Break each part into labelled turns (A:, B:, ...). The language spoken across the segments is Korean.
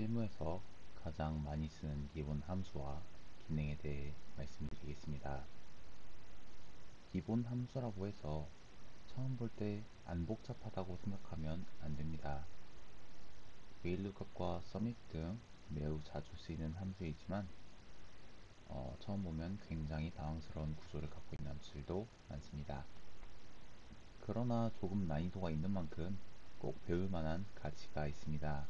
A: 실무에서 가장 많이 쓰는 기본 함수와 기능에 대해 말씀드리겠습니다. 기본 함수라고 해서 처음 볼 때 안 복잡하다고 생각하면 안 됩니다. VLOOKUP과 SUMIF 등 매우 자주 쓰이는 함수이지만 처음 보면 굉장히 당황스러운 구조를 갖고 있는 함수들도 많습니다. 그러나 조금 난이도가 있는 만큼 꼭 배울 만한 가치가 있습니다.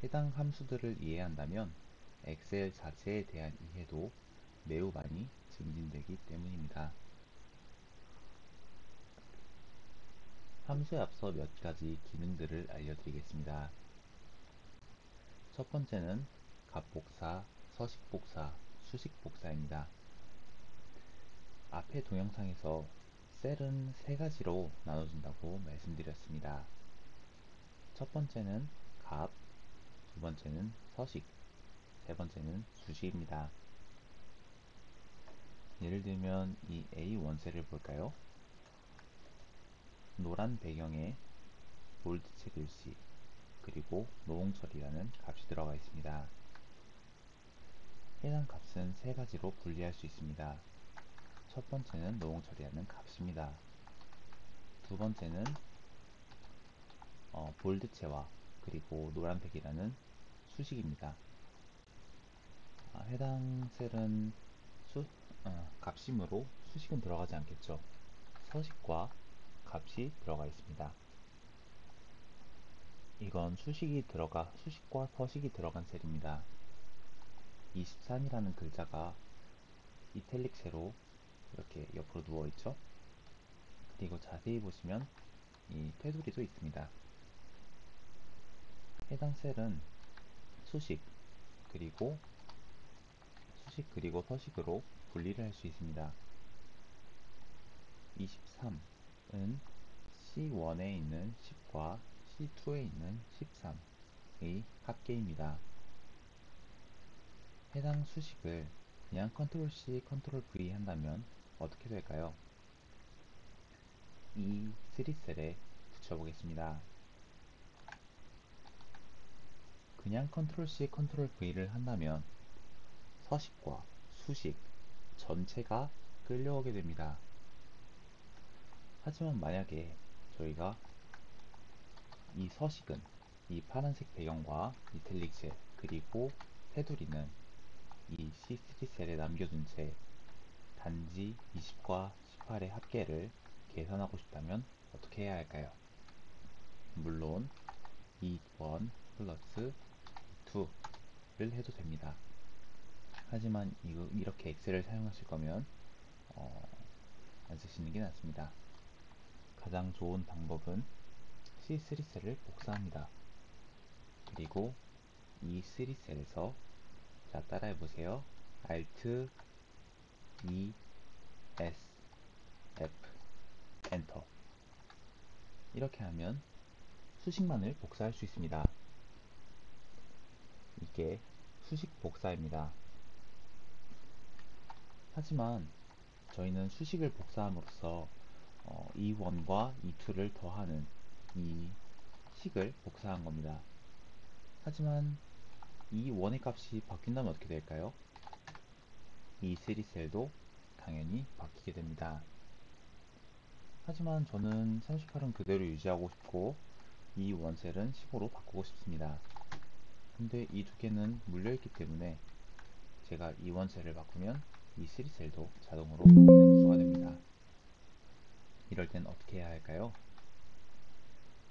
A: 해당 함수들을 이해한다면 엑셀 자체에 대한 이해도 매우 많이 증진되기 때문입니다. 함수에 앞서 몇 가지 기능들을 알려드리겠습니다. 첫 번째는 값복사, 서식복사, 수식복사입니다. 앞의 동영상에서 셀은 세 가지로 나눠진다고 말씀드렸습니다. 첫 번째는 값, 두 번째는 서식, 세 번째는 수식입니다. 예를 들면 이 A1셀을 볼까요? 노란 배경에 볼드체 글씨 그리고 노홍철이라는 값이 들어가 있습니다. 해당 값은 세 가지로 분리할 수 있습니다. 첫 번째는 노홍철이라는 값입니다. 두 번째는 볼드체와 그리고 노란색이라는 수식입니다. 해당 셀은 값이므로 수식은 들어가지 않겠죠. 서식과 값이 들어가 있습니다. 이건 수식과 서식이 들어간 셀입니다. 23이라는 글자가 이탈릭세로 이렇게 옆으로 누워있죠. 그리고 자세히 보시면 이 테두리도 있습니다. 해당 셀은 수식 그리고 서식으로 분리를 할 수 있습니다. 23은 C1에 있는 10과 C2에 있는 13의 합계입니다. 해당 수식을 그냥 Ctrl C, Ctrl V 한다면 어떻게 될까요? 이 3셀에 붙여보겠습니다. 그냥 Ctrl C, Ctrl V를 한다면 서식과 수식 전체가 끌려오게 됩니다. 하지만 만약에 저희가 이 서식은 이 파란색 배경과 이탈릭 셀 그리고 테두리는 이 C3 셀에 남겨둔 채 단지 20과 18의 합계를 계산하고 싶다면 어떻게 해야 할까요? 물론 E1 플러스 E2를 해도 됩니다. 하지만 이렇게 엑셀을 사용하실 거면 안 쓰시는 게 낫습니다. 가장 좋은 방법은 C3 셀을 복사합니다. 그리고 이 3셀에서 자 따라해 보세요. Alt E S F 엔터. 이렇게 하면 수식만을 복사할 수 있습니다. 이게 수식 복사입니다. 하지만 저희는 수식을 복사함으로써 E1과 E2를 더하는 이 식을 복사한 겁니다. 하지만 E1의 값이 바뀐다면 어떻게 될까요? E3 셀도 당연히 바뀌게 됩니다. 하지만 저는 38은 그대로 유지하고 싶고 E1 셀은 15로 바꾸고 싶습니다. 근데 이 두 개는 물려있기 때문에 제가 E1 셀을 바꾸면 E3 셀도 자동으로 바뀌는 구조가 됩니다. 이럴 땐 어떻게 해야 할까요?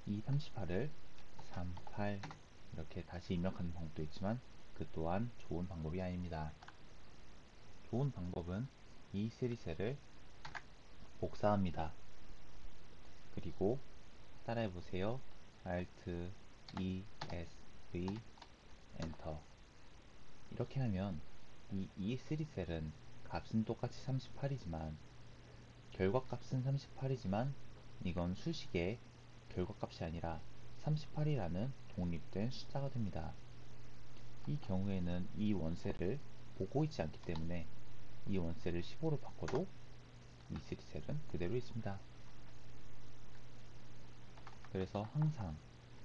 A: 이 38을 3, 8 이렇게 다시 입력하는 방법도 있지만 그 또한 좋은 방법이 아닙니다. 좋은 방법은 이 3셀을 복사합니다. 그리고 따라해보세요. Alt E S V 엔터. 이렇게 하면 이 E3셀은 값은 똑같이 38이지만 결과값은 38이지만 이건 수식의 결과값이 아니라 38이라는 독립된 숫자가 됩니다. 이 경우에는 이 원셀을 보고 있지 않기 때문에 이 원셀을 15로 바꿔도 이 3셀은 그대로 있습니다. 그래서 항상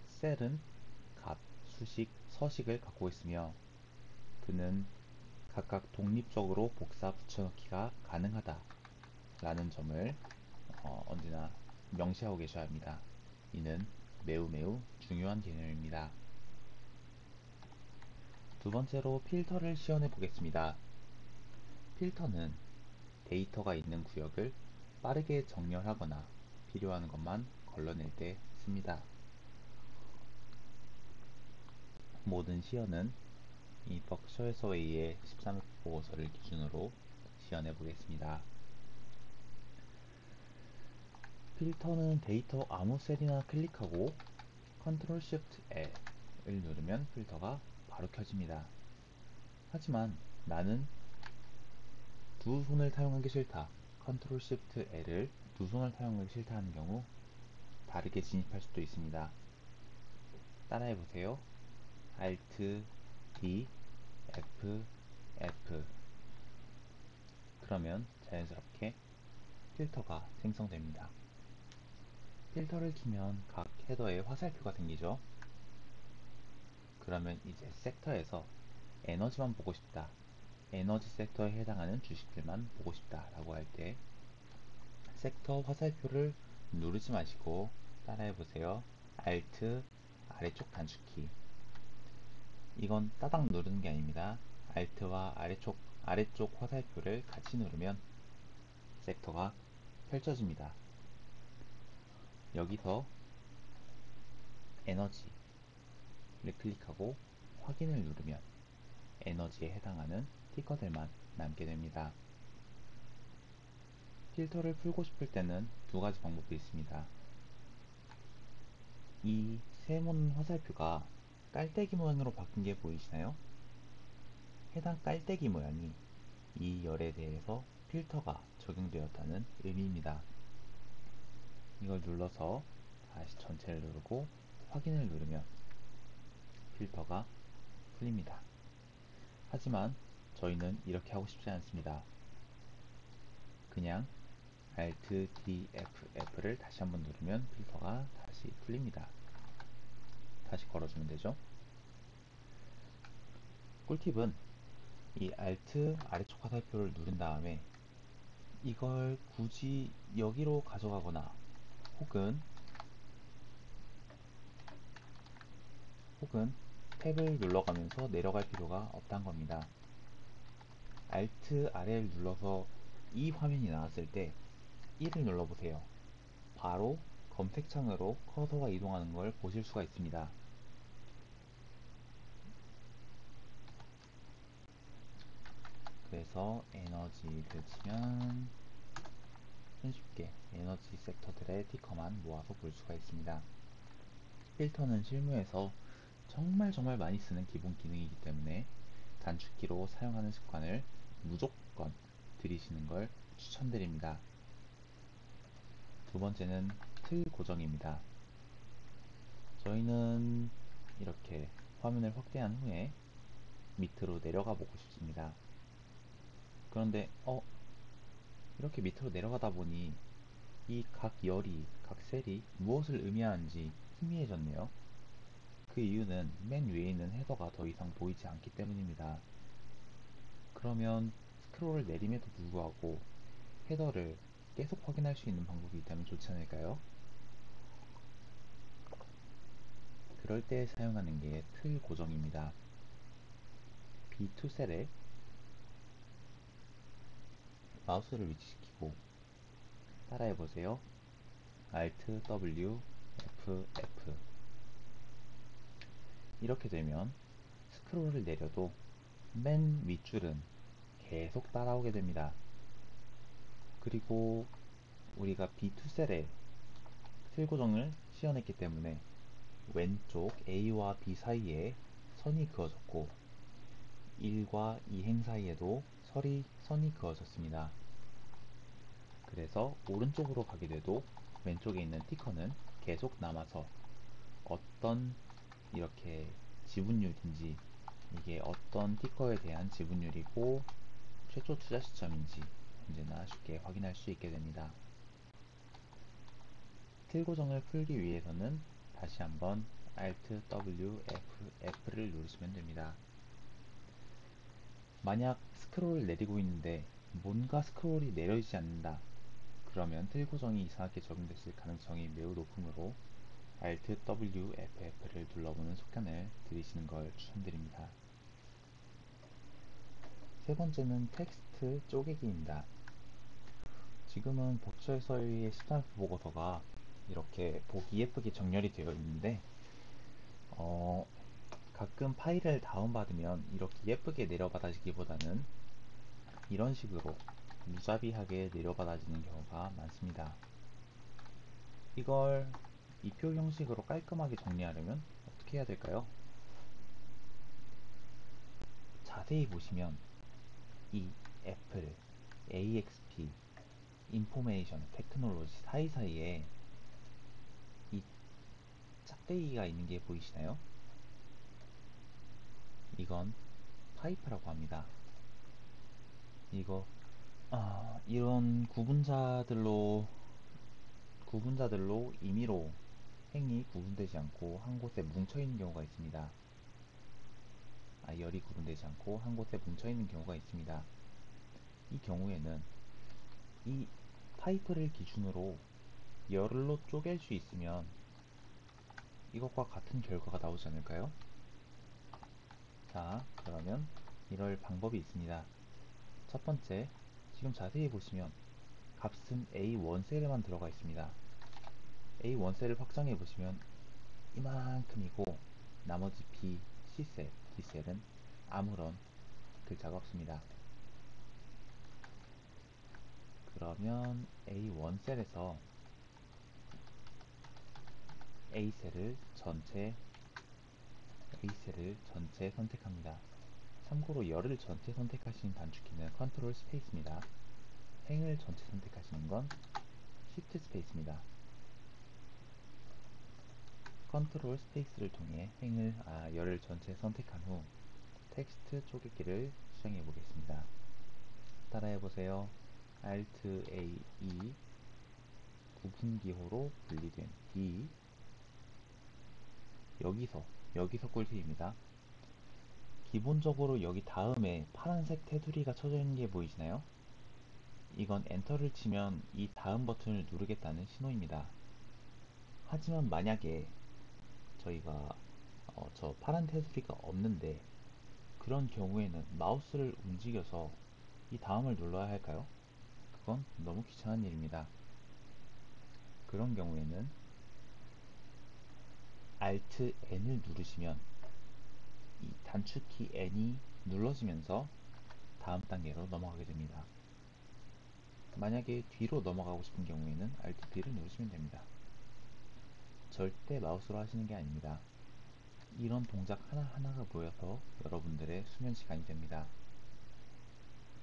A: 셀은 값, 수식, 서식을 갖고 있으며 그는 각각 독립적으로 복사 붙여넣기가 가능하다 라는 점을 언제나 명시하고 계셔야 합니다. 이는 매우 매우 중요한 개념입니다. 두 번째로 필터를 시연해 보겠습니다. 필터는 데이터가 있는 구역을 빠르게 정렬하거나 필요한 것만 걸러낼 때 씁니다. 모든 시연은 이 벅셔에서웨이의 13회 보고서를 기준으로 시연해 보겠습니다. 필터는 데이터 아무 셀이나 클릭하고 Ctrl Shift L을 누르면 필터가 바로 켜집니다. 하지만 나는 두 손을 사용하기 싫다. Ctrl Shift L을 두 손을 사용하기 싫다 하는 경우 다르게 진입할 수도 있습니다. 따라해 보세요. Alt D F F. 그러면 자연스럽게 필터가 생성됩니다. 필터를 키면 각 헤더에 화살표가 생기죠. 그러면 이제 섹터에서 에너지만 보고 싶다. 에너지 섹터에 해당하는 주식들만 보고 싶다 라고 할 때 섹터 화살표를 누르지 마시고 따라해 보세요. Alt 아래쪽 단축키. 이건 따닥 누르는 게 아닙니다. Alt와 아래쪽 화살표를 같이 누르면 섹터가 펼쳐집니다. 여기서 에너지를 클릭하고 확인을 누르면 에너지에 해당하는 티커들만 남게 됩니다. 필터를 풀고 싶을 때는 두 가지 방법이 있습니다. 이 세모는 화살표가 깔때기 모양으로 바뀐 게 보이시나요? 해당 깔때기 모양이 이 열에 대해서 필터가 적용되었다는 의미입니다. 이걸 눌러서 다시 전체를 누르고 확인을 누르면 필터가 풀립니다. 하지만 저희는 이렇게 하고 싶지 않습니다. 그냥 Alt D F F를 다시 한번 누르면 필터가 다시 풀립니다. 다시 걸어주면 되죠. 꿀팁은 이 Alt 아래쪽 화살표를 누른 다음에 이걸 굳이 여기로 가져가거나 혹은 탭을 눌러가면서 내려갈 필요가 없다는 겁니다. Alt 아래를 눌러서 이 화면이 나왔을 때 1을 눌러보세요. 바로 검색창으로 커서가 이동하는 걸 보실 수가 있습니다. 그래서 에너지를 치면 손쉽게 에너지 섹터들의 티커만 모아서 볼 수가 있습니다. 필터는 실무에서 정말 많이 쓰는 기본 기능이기 때문에 단축키로 사용하는 습관을 무조건 들이시는 걸 추천드립니다. 두 번째는 틀 고정입니다. 저희는 이렇게 화면을 확대한 후에 밑으로 내려가 보고 싶습니다. 그런데 이렇게 밑으로 내려가다 보니 이 각 열이, 각 셀이 무엇을 의미하는지 희미해졌네요. 그 이유는 맨 위에 있는 헤더가 더 이상 보이지 않기 때문입니다. 그러면 스크롤을 내림에도 불구하고 헤더를 계속 확인할 수 있는 방법이 있다면 좋지 않을까요? 그럴 때 사용하는 게 틀 고정입니다. B2 셀에 마우스를 위치시키고 따라해보세요. Alt W F 이렇게 되면 스크롤을 내려도 맨 윗줄은 계속 따라오게 됩니다. 그리고 우리가 B2 셀에 틀 고정을 시연했기 때문에 왼쪽 A와 B 사이에 선이 그어졌고 1과 2행 사이에도 선이 그어졌습니다. 그래서 오른쪽으로 가게 돼도 왼쪽에 있는 티커는 계속 남아서 어떤 이렇게 지분율인지 이게 어떤 티커에 대한 지분율이고 최초 투자 시점인지 언제나 쉽게 확인할 수 있게 됩니다. 틀 고정을 풀기 위해서는 다시 한번 Alt W F를 누르시면 됩니다. 만약 스크롤을 내리고 있는데 뭔가 스크롤이 내려지지 않는다. 그러면 틀 고정이 이상하게 적용됐을 가능성이 매우 높으므로 Alt W F를 눌러보는 습관을 들이시는 걸 추천드립니다. 세 번째는 텍스트 쪼개기입니다. 지금은 버추얼 서리의 스탬프 보고서가 이렇게 보기 예쁘게 정렬이 되어 있는데 가끔 파일을 다운받으면 이렇게 예쁘게 내려받아지기보다는 이런 식으로 무자비하게 내려받아지는 경우가 많습니다. 이걸 이표 형식으로 깔끔하게 정리하려면 어떻게 해야 될까요? 자세히 보시면 이 애플, AXP, 인포메이션, 테크놀로지 사이사이에 이 짝대기가 있는 게 보이시나요? 이건 파이프라고 합니다. 이거 이런 구분자들로 임의로 행이 구분되지 않고 한 곳에 뭉쳐 있는 경우가 있습니다. 열이 구분되지 않고 한 곳에 뭉쳐 있는 경우가 있습니다. 이 경우에는 이 파이프를 기준으로 열로 쪼갤 수 있으면 이것과 같은 결과가 나오지 않을까요? 자, 그러면 이럴 방법이 있습니다. 첫 번째, 지금 자세히 보시면 값은 A1셀에만 들어가 있습니다. A1셀을 확장해 보시면 이만큼이고 나머지 B, C셀, D셀은 아무런 글자가 없습니다. 그러면 A1셀에서 A셀을 전체 선택합니다. 참고로 열을 전체 선택하시는 단축키는 컨트롤 스페이스입니다. 행을 전체 선택하시는 건 Shift 스페이스입니다. 컨트롤 스페이스를 통해 열을 전체 선택한 후 텍스트 쪼개기를 수정해 보겠습니다. 따라해 보세요. Alt A E 구분기호로 분리된 D 여기서 꿀팁입니다. 기본적으로 여기 다음에 파란색 테두리가 쳐져 있는 게 보이시나요? 이건 엔터를 치면 이 다음 버튼을 누르겠다는 신호입니다. 하지만 만약에 저희가 저 파란 테두리가 없는데 그런 경우에는 마우스를 움직여서 이 다음을 눌러야 할까요? 그건 너무 귀찮은 일입니다. 그런 경우에는 Alt N을 누르시면 이 단축키 N이 눌러지면서 다음 단계로 넘어가게 됩니다. 만약에 뒤로 넘어가고 싶은 경우에는 Alt D를 누르시면 됩니다. 절대 마우스로 하시는 게 아닙니다. 이런 동작 하나하나가 모여서 여러분들의 수면 시간이 됩니다.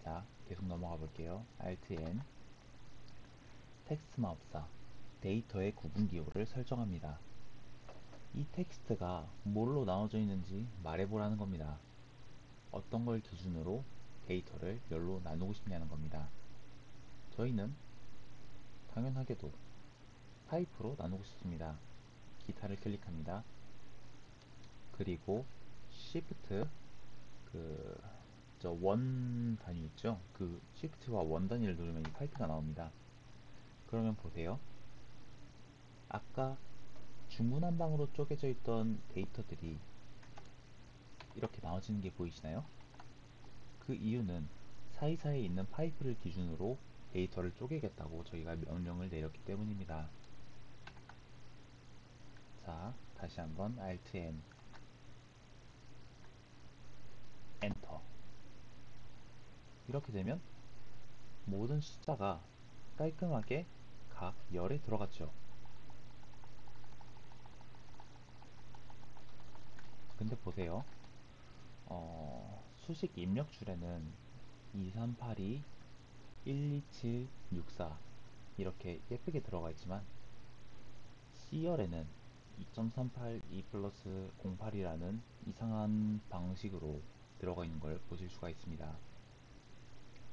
A: 자, 계속 넘어가 볼게요. Alt N 텍스트 마법사 데이터의 구분 기호를 설정합니다. 이 텍스트가 뭘로 나눠져 있는지 말해보라는 겁니다. 어떤 걸 기준으로 데이터를 열로 나누고 싶냐는 겁니다. 저희는 당연하게도 타입으로 나누고 싶습니다. 기타를 클릭합니다. 그리고 Shift 원 단위 있죠? 그 Shift와 원 단위를 누르면 이 파이프가 나옵니다. 그러면 보세요. 아까 중구난방으로 쪼개져 있던 데이터들이 이렇게 나눠지는 게 보이시나요? 그 이유는 사이사이에 있는 파이프를 기준으로 데이터를 쪼개겠다고 저희가 명령을 내렸기 때문입니다. 자, 다시 한번 Alt N 엔터. 이렇게 되면 모든 숫자가 깔끔하게 각 열에 들어갔죠. 근데 보세요. 수식 입력줄에는 2382, 12764 이렇게 예쁘게 들어가 있지만 C열에는 2.38 2 플러스 08이라는 이상한 방식으로 들어가 있는 걸 보실 수가 있습니다.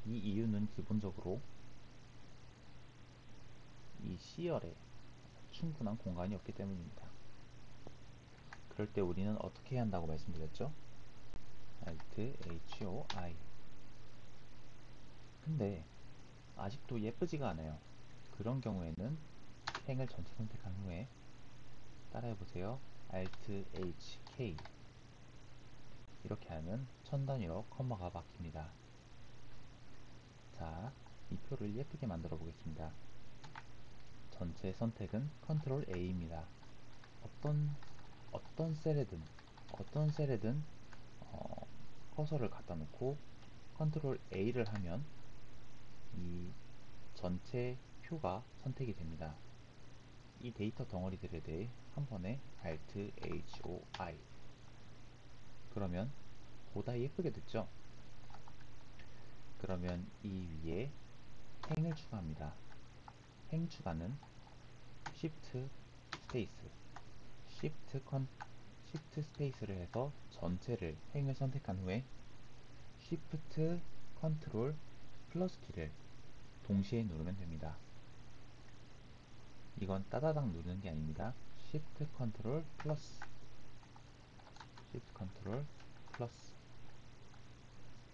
A: 이 이유는 기본적으로 이 C열에 충분한 공간이 없기 때문입니다. 그럴 때 우리는 어떻게 해야 한다고 말씀드렸죠? Alt HOI. 근데 아직도 예쁘지가 않아요. 그런 경우에는 행을 전체 선택한 후에 따라해보세요. Alt HK. 이렇게 하면 천 단위로 컴마가 바뀝니다. 자, 이 표를 예쁘게 만들어 보겠습니다. 전체 선택은 Ctrl A입니다. 어떤 셀에든 커서를 갖다 놓고 Ctrl A를 하면 이 전체 표가 선택이 됩니다. 이 데이터 덩어리들에 대해 한 번에 Alt HOI. 그러면 보다 예쁘게 됐죠? 그러면 이 위에 행을 추가합니다. 행 추가는 Shift 스페이스, Shift 스페이스를 해서 전체를 행을 선택한 후에 Shift Ctrl 플러스 키를 동시에 누르면 됩니다. 이건 따다닥 누르는 게 아닙니다. Shift Ctrl 플러스, Shift Ctrl 플러스.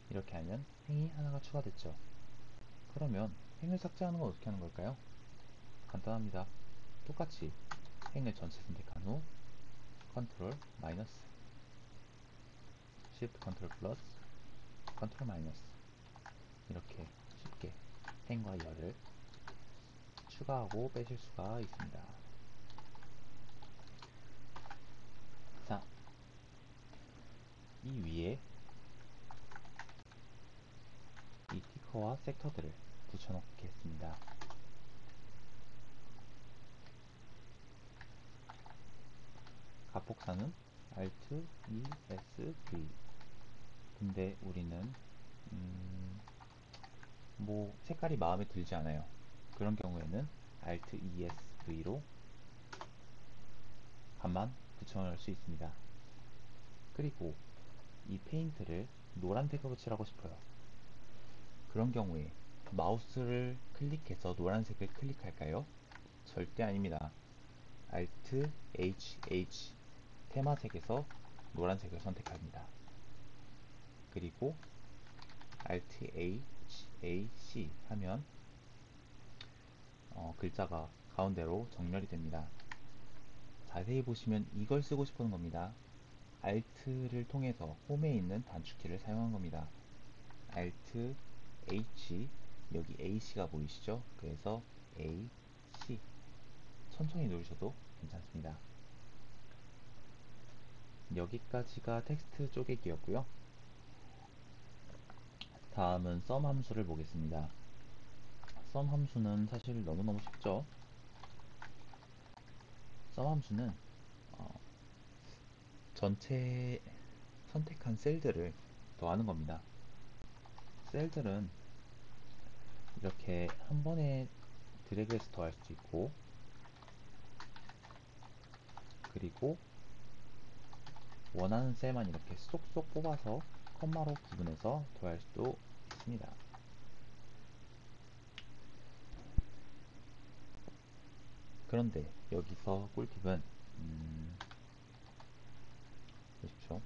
A: 이렇게 하면 행이 하나가 추가됐죠. 그러면 행을 삭제하는 건 어떻게 하는 걸까요? 간단합니다. 똑같이 행을 전체 선택한 후 Ctrl 마이너스, Shift Ctrl 플러스, Ctrl 마이너스. 이렇게 쉽게 행과 열을 추가하고 빼실 수가 있습니다. 자, 이 위에 이 티커와 섹터들을 붙여놓겠습니다. 값복사는 Alt ESV. 근데 우리는 뭐 색깔이 마음에 들지 않아요. 그런 경우에는 Alt ESV로 값만 붙여넣을 수 있습니다. 그리고 이 페인트를 노란색으로 칠하고 싶어요. 그런 경우에 마우스를 클릭해서 노란색을 클릭할까요? 절대 아닙니다. Alt HH 테마색에서 노란색을 선택합니다. 그리고 Alt HAC 하면 글자가 가운데로 정렬이 됩니다. 자세히 보시면 이걸 쓰고 싶은 겁니다. Alt를 통해서 홈에 있는 단축키를 사용한 겁니다. Alt H, 여기 AC가 보이시죠? 그래서 AC. 천천히 누르셔도 괜찮습니다. 여기까지가 텍스트 쪼개기였고요. 다음은 sum 함수를 보겠습니다. sum 함수는 사실 너무너무 쉽죠? sum 함수는 전체 선택한 셀들을 더하는 겁니다. 셀들은 이렇게 한 번에 드래그해서 더할 수도 있고, 그리고 원하는 셀만 이렇게 쏙쏙 뽑아서 콤마로 구분해서 더할 수도 있습니다. 그런데 여기서 꿀팁은 보십시오.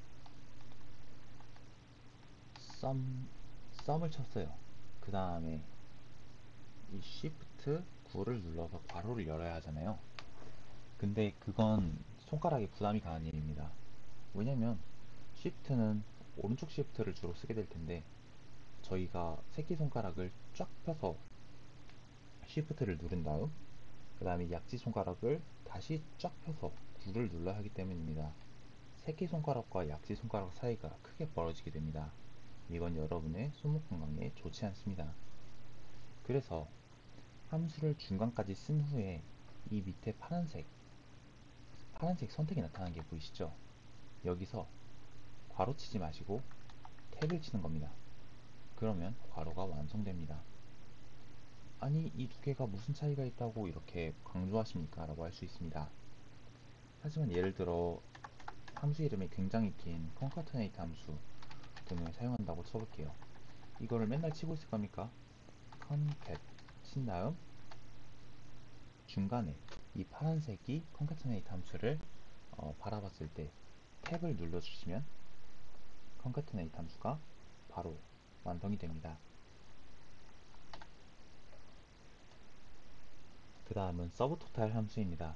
A: 썸을 쳤어요. 그 다음에 이 Shift 9를 눌러서 괄호를 열어야 하잖아요. 근데 그건 손가락에 부담이 가는 일입니다. 왜냐면 Shift는 오른쪽 Shift를 주로 쓰게 될 텐데 저희가 새끼손가락을 쫙 펴서 Shift를 누른 다음 그 다음에 약지손가락을 다시 쫙 펴서 9를 눌러야 하기 때문입니다. 새끼손가락과 약지손가락 사이가 크게 벌어지게 됩니다. 이건 여러분의 손목 건강에 좋지 않습니다. 그래서 함수를 중간까지 쓴 후에 이 밑에 파란색 선택이 나타나는 게 보이시죠? 여기서 괄호 치지 마시고 탭을 치는 겁니다. 그러면 괄호가 완성됩니다. 아니, 이 두 개가 무슨 차이가 있다고 이렇게 강조하십니까? 라고 할 수 있습니다. 하지만 예를 들어 함수 이름이 굉장히 긴 concatenate 함수 등을 사용한다고 쳐볼게요. 이거를 맨날 치고 있을 겁니까? concat 친 다음 중간에 이 파란색이 concatenate 함수를 바라봤을 때 탭을 눌러주시면 concatenate 함수가 바로 완성이 됩니다. 그 다음은 subtotal 함수입니다.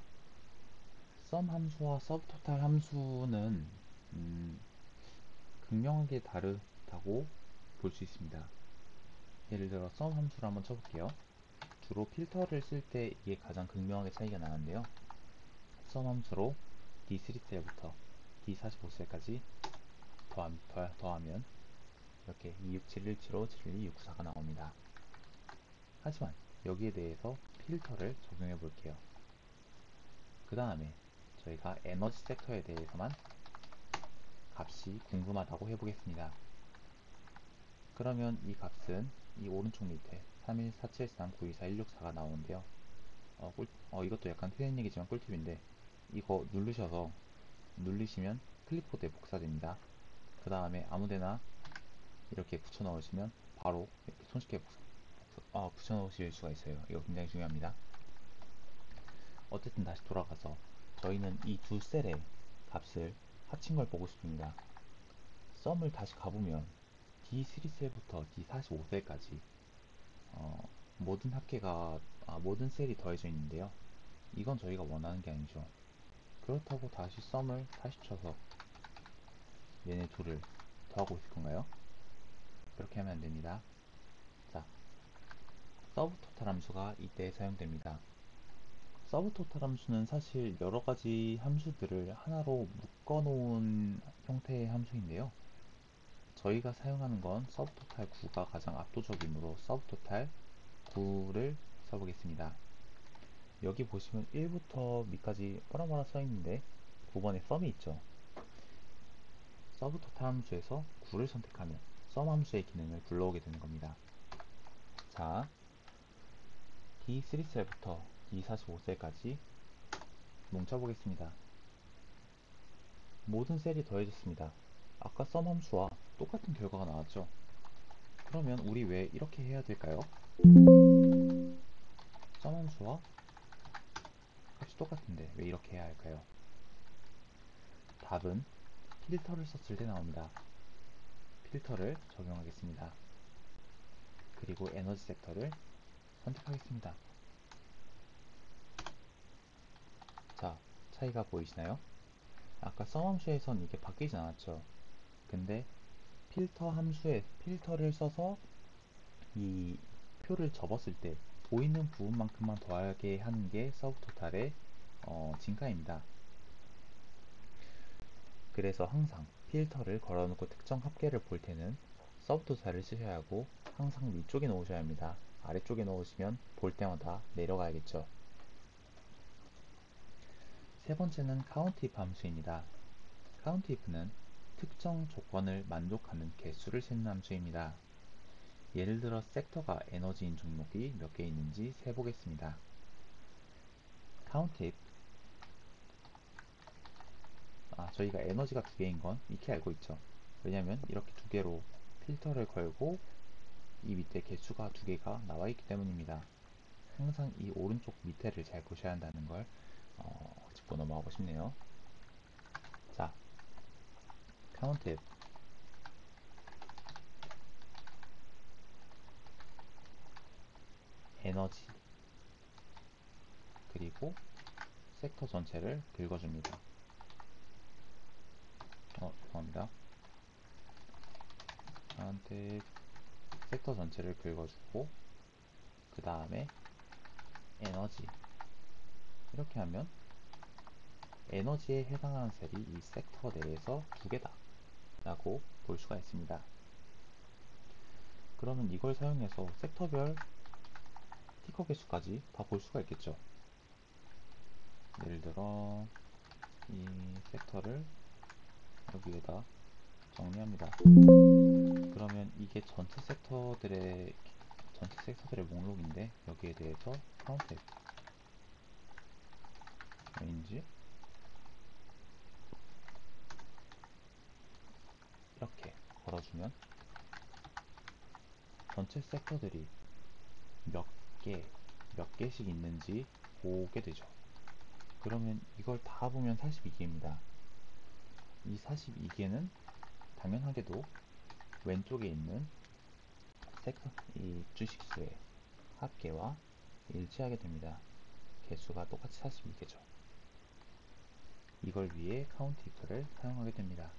A: sum 함수와 subtotal 함수는 극명하게 다르다고 볼 수 있습니다. 예를 들어 sum 함수를 한번 쳐볼게요. 주로 필터를 쓸 때 이게 가장 극명하게 차이가 나는데요. sum 함수로 D3셀부터 D45셀까지 더하면 이렇게 26717호 71264가 나옵니다. 하지만 여기에 대해서 필터를 적용해 볼게요. 그 다음에 저희가 에너지 섹터에 대해서만 값이 궁금하다고 해보겠습니다. 그러면 이 값은 이 오른쪽 밑에 31473924164가 나오는데요. 이것도 약간 틀린 얘기지만 꿀팁인데, 이거 누르시면 클립보드에 복사됩니다. 그 다음에 아무데나 이렇게 붙여 넣으시면 바로 이렇게 손쉽게 붙여 넣으실 수가 있어요. 이거 굉장히 중요합니다. 어쨌든 다시 돌아가서 저희는 이 두 셀의 값을 합친 걸 보고 싶습니다. 썸을 다시 가보면 D3셀부터 D45셀까지 모든 셀이 더해져 있는데요. 이건 저희가 원하는 게 아니죠. 그렇다고 다시 썸을 다시 쳐서 얘네 둘을 더하고 있을 건가요? 그렇게 하면 안 됩니다. 자, 서브토탈 함수가 이때 사용됩니다. 서브토탈 함수는 사실 여러 가지 함수들을 하나로 묶어놓은 형태의 함수인데요. 저희가 사용하는 건 서브토탈 9가 가장 압도적이므로 서브토탈 9를 써보겠습니다. 여기 보시면 1부터 밑까지 뭐라 써있는데 9번에 썸이 있죠. 서브토탈 함수에서 9를 선택하면 썸 함수의 기능을 불러오게 되는 겁니다. 자, D3셀부터 D45셀까지 뭉쳐보겠습니다. 모든 셀이 더해졌습니다. 아까 썸 함수와 똑같은 결과가 나왔죠. 그러면 우리 왜 이렇게 해야 될까요? 썸 함수와 값이 똑같은데 왜 이렇게 해야 할까요? 답은 필터를 썼을 때 나옵니다. 필터를 적용하겠습니다. 그리고 에너지 섹터를 선택하겠습니다. 자, 차이가 보이시나요? 아까 썸 함수에선 이게 바뀌지 않았죠. 근데 필터를 써서 이 표를 접었을 때 보이는 부분만큼만 더하게 하는 게 서브토탈의 진가입니다. 그래서 항상 필터를 걸어놓고 특정 합계를 볼 때는 서브토탈을 쓰셔야 하고 항상 위쪽에 놓으셔야 합니다. 아래쪽에 놓으시면 볼 때마다 내려가야겠죠. 세 번째는 countIF 함수입니다. countIF는 특정 조건을 만족하는 개수를 세는 함수입니다. 예를 들어 섹터가 에너지인 종목이 몇 개 있는지 세보겠습니다. countIF, 저희가 에너지가 두 개인 건 익히 알고 있죠. 왜냐면 이렇게 두 개로 필터를 걸고 이 밑에 개수가 두 개가 나와 있기 때문입니다. 항상 이 오른쪽 밑에를 잘 보셔야 한다는 걸 짚고 넘어가고 싶네요. 자, countIF 에너지 그리고 섹터 전체를 긁어줍니다. 죄송합니다. countIF 섹터 전체를 긁어주고 그 다음에 에너지 이렇게 하면 에너지에 해당하는 셀이 이 섹터 내에서 두 개다 라고 볼 수가 있습니다. 그러면 이걸 사용해서 섹터별 티커 개수까지 다 볼 수가 있겠죠. 예를 들어 이 섹터를 여기에다 정리합니다. 그러면 이게 전체 섹터들의 목록인데 여기에 대해서 카운트 왠지 이렇게 걸어주면 전체 섹터들이 몇 개, 몇 개씩 있는지 보게 되죠. 그러면 이걸 다 보면 42개입니다. 이 42개는 당연하게도 왼쪽에 있는 이 주식수의 합계와 일치하게 됩니다. 개수가 똑같이 42개죠. 이걸 위해 count if를 사용하게 됩니다.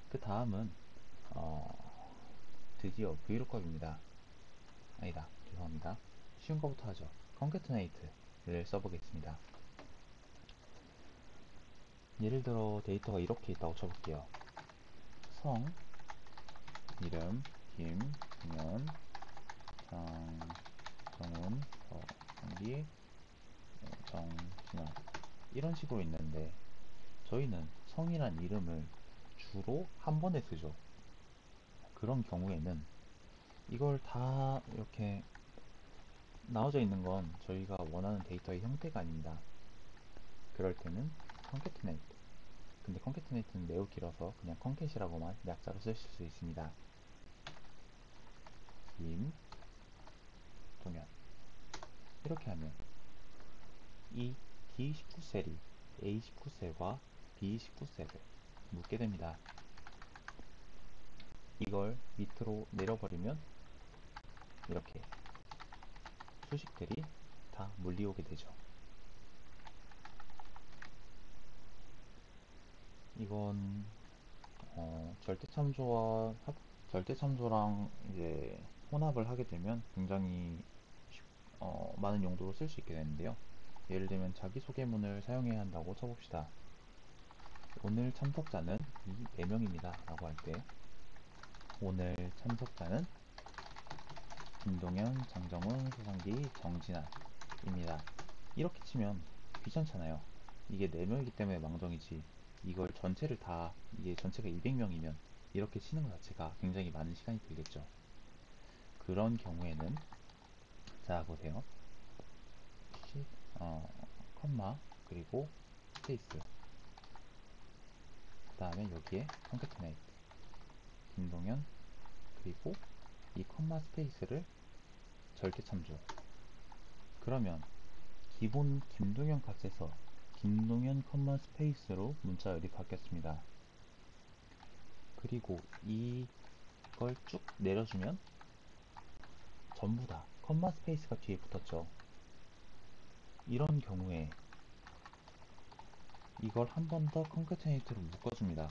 A: 그 다음은 드디어 VLOOKUP입니다. 아니다, 죄송합니다. 쉬운 거부터 하죠. concatenate를 써보겠습니다. 예를 들어 데이터가 이렇게 있다고 쳐볼게요. 성, 이름, 김, 년, 정은, 정기, 정신환, 이런 식으로 있는데 저희는 성이란 이름을 주로 한 번에 쓰죠. 그런 경우에는 이걸 다 이렇게 나와져 있는 건 저희가 원하는 데이터의 형태가 아닙니다. 그럴 때는 concatenate, 근데 concatenate는 매우 길어서 그냥 concat이라고만 약자로 쓰실 수 있습니다. 김, 동현, 이렇게 하면 이 D19셀이 A19셀과 B19셀을 묶게 됩니다. 이걸 밑으로 내려버리면 이렇게 수식들이 다 물리오게 되죠. 이건 절대참조랑 이제 혼합을 하게 되면 굉장히 많은 용도로 쓸 수 있게 되는데요. 예를 들면 자기소개문을 사용해야 한다고 쳐봅시다. 오늘 참석자는 이 4명입니다 라고 할 때 오늘 참석자는 김동현, 장정훈, 서상기, 정진환입니다. 이렇게 치면 귀찮잖아요. 이게 4명이기 때문에 망정이지, 이걸 전체를 다, 이게 전체가 200명이면 이렇게 치는 것 자체가 굉장히 많은 시간이 들겠죠. 그런 경우에는 자 보세요. 컴마 그리고 스페이스, 그 다음에 여기에 concatenate 김동현, 그리고 이 컴마 스페이스를 절대참조. 그러면 기본 김동현 값에서 김동현 컴마 스페이스로 문자열이 바뀌었습니다. 그리고 이걸 쭉 내려주면 전부 다 컴마 스페이스가 뒤에 붙었죠. 이런 경우에 이걸 한 번 더 concatenate로 묶어줍니다.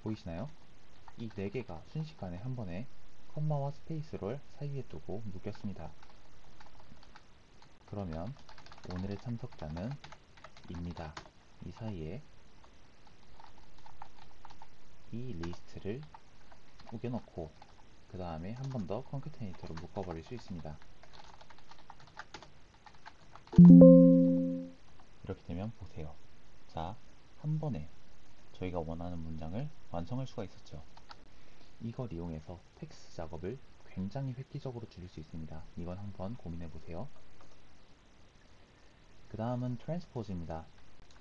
A: 보이시나요? 이 4개가 순식간에 한 번에 컴마와 스페이스를 사이에 두고 묶였습니다. 그러면 오늘의 참석자는 입니다. 이 사이에 이 리스트를 우겨넣고 그 다음에 한 번 더 concatenate로 묶어버릴 수 있습니다. 이렇게 되면 보세요. 자, 한 번에 저희가 원하는 문장을 완성할 수가 있었죠. 이걸 이용해서 텍스트 작업을 굉장히 획기적으로 줄일 수 있습니다. 이건 한번 고민해 보세요. 그 다음은 transpose입니다.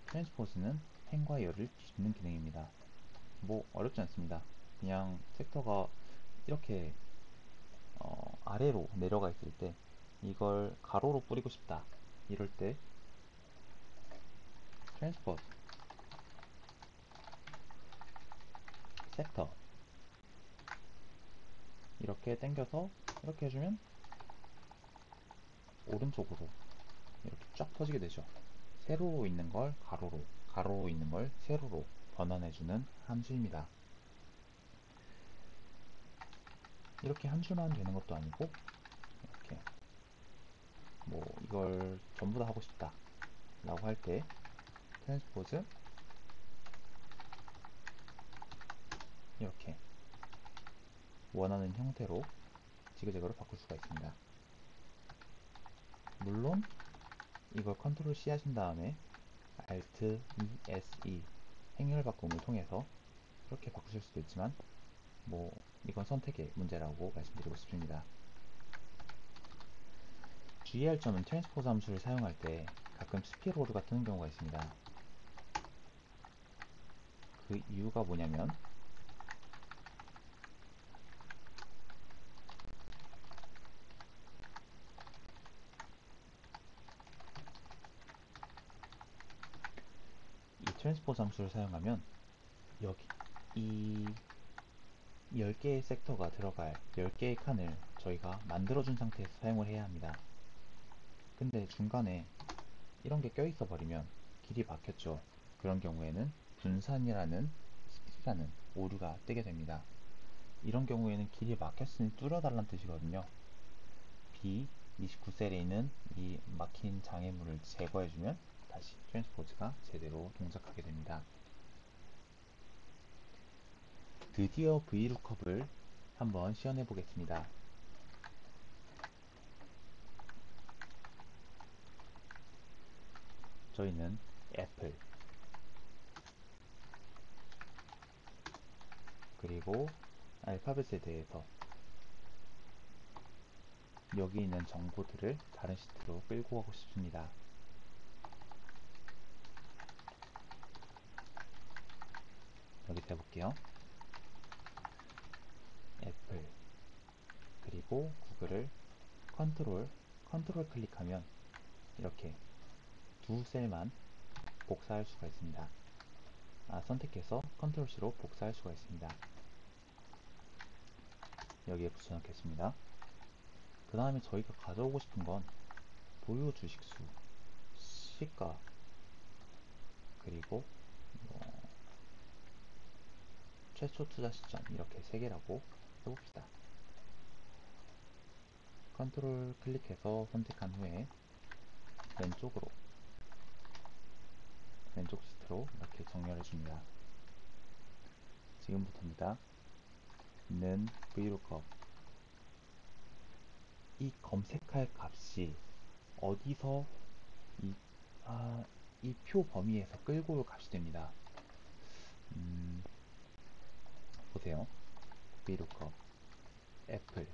A: transpose는 행과 열을 뒤집는 기능입니다. 뭐 어렵지 않습니다. 그냥 섹터가 이렇게 아래로 내려가 있을 때 이걸 가로로 뿌리고 싶다, 이럴 때 transpose 섹터 이렇게 당겨서 이렇게 해주면 오른쪽으로 이렇게 쫙 퍼지게 되죠. 세로로 있는 걸 가로로, 가로로 있는 걸 세로로 변환해주는 함수입니다. 이렇게 한 줄만 되는 것도 아니고 이렇게 뭐 이걸 전부 다 하고 싶다 라고 할 때 트랜스포즈 이렇게 원하는 형태로 지그재그로 바꿀 수가 있습니다. 물론 이걸 컨트롤 C 하신 다음에 Alt ESE 행렬 바꿈을 통해서 이렇게 바꾸실 수도 있지만 뭐 이건 선택의 문제라고 말씀드리고 싶습니다. 주의할 점은 트랜스포즈 함수를 사용할 때 가끔 스피롤가 뜨는 경우가 있습니다. 그 이유가 뭐냐면 트랜스포즈 함수를 사용하면 여기 이 10개의 섹터가 들어갈 10개의 칸을 저희가 만들어준 상태에서 사용을 해야 합니다. 근데 중간에 이런 게 껴있어 버리면 길이 막혔죠. 그런 경우에는 분산이라는 스킬이라는 오류가 뜨게 됩니다. 이런 경우에는 길이 막혔으니 뚫어달라는 뜻이거든요. B29셀에 있는 이 막힌 장애물을 제거해주면 다시 트랜스포즈가 제대로 동작하게 됩니다. 드디어 VLOOKUP을 한번 시연해 보겠습니다. 저희는 애플 그리고 알파벳에 대해서 여기 있는 정보들을 다른 시트로 끌고 가고 싶습니다. 여기 해볼게요. 애플 그리고 구글을 컨트롤 클릭하면 이렇게 두 셀만 복사할 수가 있습니다. 선택해서 컨트롤 C로 복사할 수가 있습니다. 여기에 붙여넣겠습니다. 그 다음에 저희가 가져오고 싶은 건 보유 주식수, 시가, 그리고 최초 투자 시점 이렇게 세 개라고 해봅시다. 컨트롤 클릭해서 선택한 후에 왼쪽 시트로 이렇게 정렬해 줍니다. 지금부터입니다. 는 VLOOKUP 이 검색할 값이 어디서 이 표 범위에서 끌고 올 값이 됩니다. 보세요. VLOOKUP 애플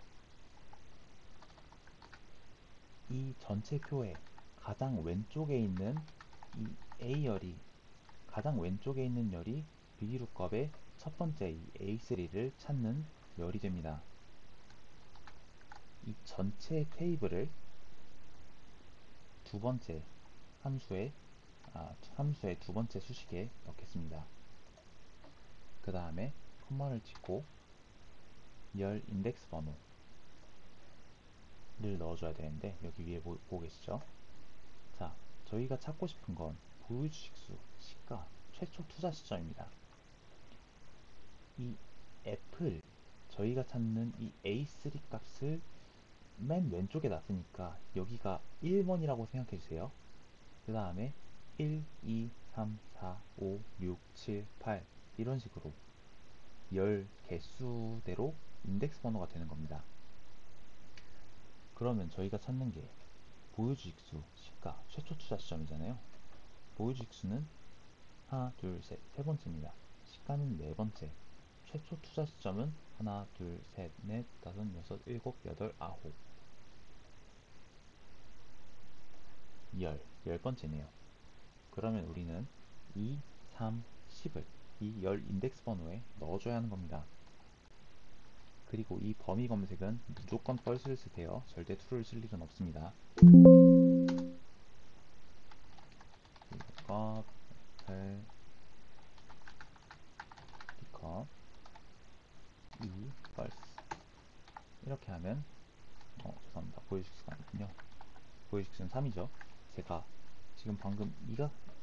A: 이 전체 표에 가장 왼쪽에 있는 이 A열이 가장 왼쪽에 있는 열이 VLOOKUP의 첫 번째 이 A3를 찾는 열이 됩니다. 이 전체 테이블을 두 번째 함수의 두 번째 수식에 넣겠습니다. 그 다음에 콤마를 찍고 열 인덱스 번호를 넣어줘야 되는데 여기 위에 보고 계시죠? 자, 저희가 찾고 싶은 건 보유 주식수, 시가, 최초 투자 시점입니다. 이 애플 저희가 찾는 이 A3 값을 맨 왼쪽에 놨으니까 여기가 1번이라고 생각해 주세요. 그 다음에 1, 2, 3, 4, 5, 6, 7, 8 이런 식으로 열 개수대로 인덱스 번호가 되는 겁니다. 그러면 저희가 찾는 게 보유주식수, 시가, 최초 투자 시점이잖아요. 보유주식수는 하나, 둘, 셋, 세 번째입니다. 시가는 네 번째. 최초 투자 시점은 하나, 둘, 셋, 넷, 다섯, 여섯, 일곱, 여덟, 아홉. 열 번째네요. 그러면 우리는 2, 3, 10을 이 열 인덱스 번호에 넣어줘야 하는 겁니다. 그리고 이 범위 검색은 무조건 펄스를 쓰세요. 절대 툴을 쓸 일은 없습니다. 픽업, 픽업, 펄스 이렇게 하면 죄송합니다. 보유식수가 아니군요. 보유식수는 3이죠. 제가 지금 방금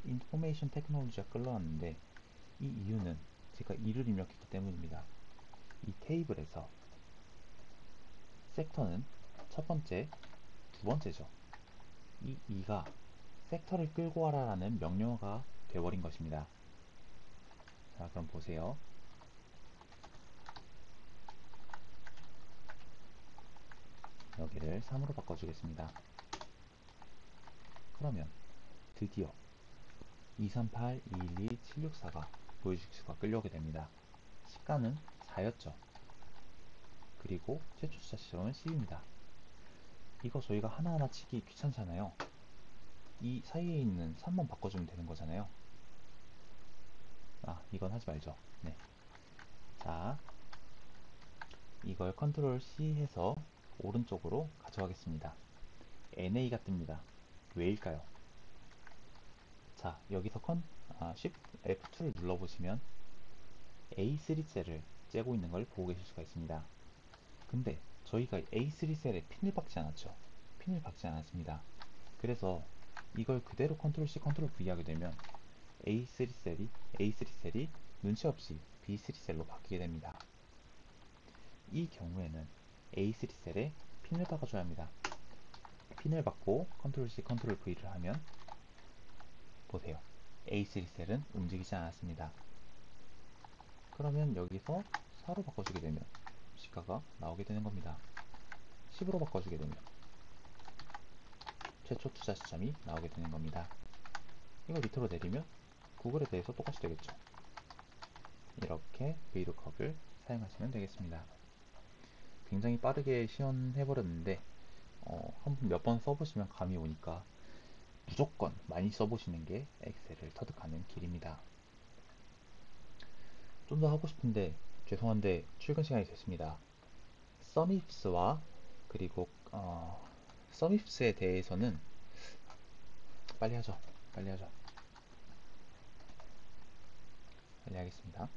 A: 인포메이션 테크놀로지가 끌러왔는데 이 이유는 제가 2를 입력했기 때문입니다. 이 테이블에서 섹터는 첫 번째, 두 번째죠. 이 2가 섹터를 끌고 와라 라는 명령어가 되어버린 것입니다. 자, 그럼 보세요. 여기를 3으로 바꿔주겠습니다. 그러면 드디어 238, 212, 764가 보유주식수가 끌려오게 됩니다. 시가는 4였죠. 그리고 최초 투자 시점은 10입니다. 이거 저희가 하나하나 치기 귀찮잖아요. 이 사이에 있는 3번 바꿔주면 되는 거잖아요. 이건 하지 말죠. 네. 자, 이걸 컨트롤 C 해서 오른쪽으로 가져가겠습니다. NA가 뜹니다. 왜일까요? 자, 여기서 Shift F2를 눌러보시면 A3 셀을 째고 있는 걸 보고 계실 수가 있습니다. 근데 저희가 A3 셀에 핀을 박지 않았죠. 핀을 박지 않았습니다. 그래서 이걸 그대로 컨트롤 C, 컨트롤 V 하게 되면 A3 셀이 눈치 없이 B3 셀로 바뀌게 됩니다. 이 경우에는 A3 셀에 핀을 박아줘야 합니다. 핀을 박고 컨트롤 C, 컨트롤 V를 하면 보세요. A3 셀은 움직이지 않았습니다. 그러면 여기서 4로 바꿔주게 되면 시가가 나오게 되는 겁니다. 10으로 바꿔주게 되면 최초 투자 시점이 나오게 되는 겁니다. 이거 밑으로 내리면 구글에 대해서 똑같이 되겠죠. 이렇게 VLOOKUP을 사용하시면 되겠습니다. 굉장히 빠르게 시연해버렸는데 한번 몇 번 써보시면 감이 오니까 무조건 많이 써보시는 게 엑셀을 터득하는 길입니다. 좀 더 하고 싶은데 죄송한데 출근 시간이 됐습니다. 썸입스와 그리고 썸입스에 대해서는 빨리 하죠. 빨리 하죠. 빨리 하겠습니다.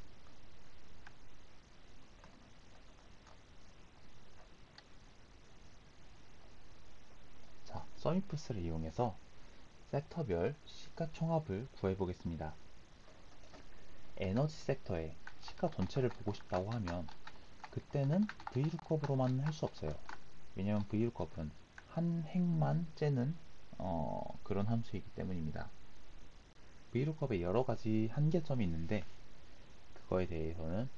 A: 자, 썸입스를 이용해서 섹터별 시가총합을 구해보겠습니다. 에너지 섹터의 시가 전체를 보고 싶다고 하면 그때는 VLOOKUP으로만 할 수 없어요. 왜냐하면 VLOOKUP은 한 행만 째는 그런 함수이기 때문입니다. VLOOKUP에 여러 가지 한계점이 있는데 그거에 대해서는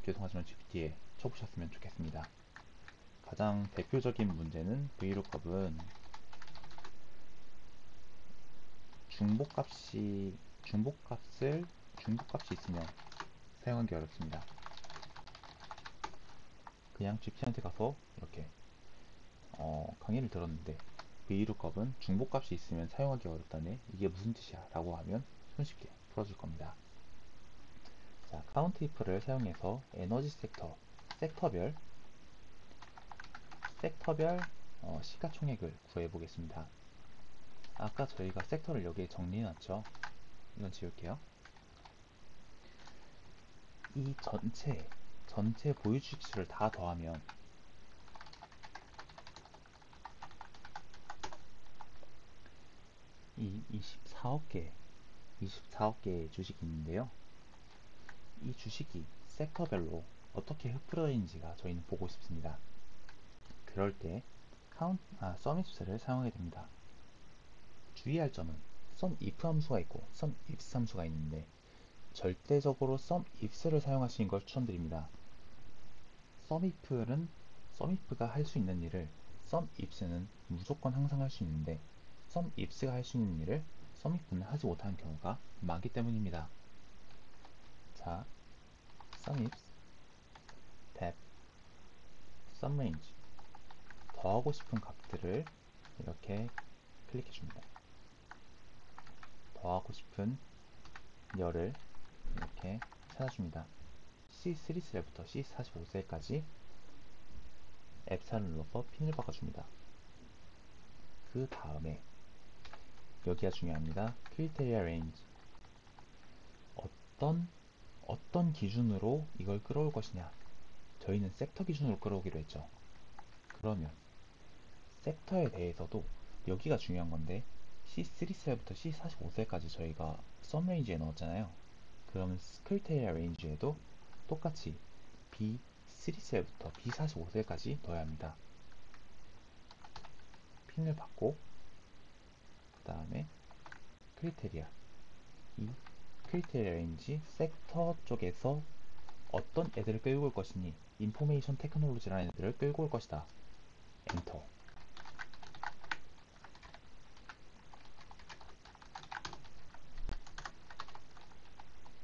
A: 죄송하지만 GPT에 쳐보셨으면 좋겠습니다. 가장 대표적인 문제는 VLOOKUP은 중복값이 있으면 사용하기 어렵습니다. 그냥 GPT한테 가서 이렇게 강의를 들었는데 VLOOKUP은 중복값이 있으면 사용하기 어렵다네 이게 무슨 뜻이야 라고 하면 손쉽게 풀어줄 겁니다. 자, 카운트이프를 사용해서 에너지 섹터별 시가총액을 구해보겠습니다. 아까 저희가 섹터를 여기에 정리해놨죠. 이건 지울게요. 이 전체 보유 주식수를 다 더하면 이 24억 개의 주식이 있는데요. 이 주식이 섹터별로 어떻게 흩뿌려있는지가 저희는 보고 싶습니다. 그럴 때 썸입스를 사용하게 됩니다. 주의할 점은 썸if 함수가 있고 썸ifs 함수가 있는데 절대적으로 썸ifs를 사용하시는 걸 추천드립니다. 썸if가 할 수 있는 일을 썸ifs는 무조건 항상 할 수 있는데 썸ifs가 할 수 있는 일을 썸if는 하지 못하는 경우가 많기 때문입니다. 자, 썸ifs 탭 썸range 더하고 싶은 값들을 이렇게 클릭해 줍니다. 더하고 싶은 열을 이렇게 찾아줍니다. C3셀부터 C45셀까지 F4를 눌러서 핀을 바꿔줍니다. 그 다음에 여기가 중요합니다. Criteria Range 어떤 기준으로 이걸 끌어올 것이냐. 저희는 섹터 기준으로 끌어오기로 했죠. 그러면 섹터에 대해서도 여기가 중요한 건데 C3셀부터 C45셀까지 저희가 썸 레인지에 넣었잖아요. 그러면 크리테리아 레인지에도 똑같이 B3셀부터 B45셀까지 넣어야 합니다. 핀을 받고 그 다음에 크리테리아 이 크리테리아 레인지 섹터 쪽에서 어떤 애들을 끌고 올 것이니 인포메이션 테크놀로지라는 애들을 끌고 올 것이다. 엔터.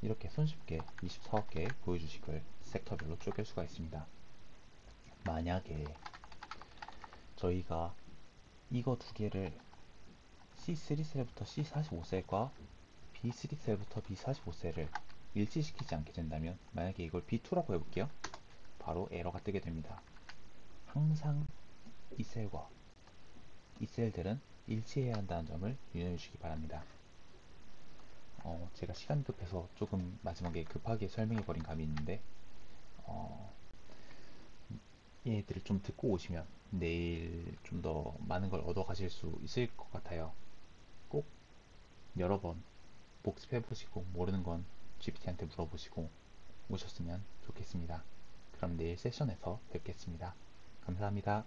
A: 이렇게 손쉽게 24억 개의 보유 주식을 섹터별로 쪼갤 수가 있습니다. 만약에 저희가 이거 두 개를 C3셀부터 C45셀과 B3셀부터 B45셀을 일치시키지 않게 된다면 만약에 이걸 B2라고 해볼게요. 바로 에러가 뜨게 됩니다. 항상 이 셀과 이 셀들은 일치해야 한다는 점을 유념해 주시기 바랍니다. 제가 시간 급해서 조금 마지막에 급하게 설명해버린 감이 있는데, 어, 얘들을 좀 듣고 오시면 내일 좀 더 많은 걸 얻어 가실 수 있을 것 같아요. 꼭 여러 번 복습해보시고 모르는 건 GPT한테 물어보시고 오셨으면 좋겠습니다. 그럼 내일 세션에서 뵙겠습니다. 감사합니다.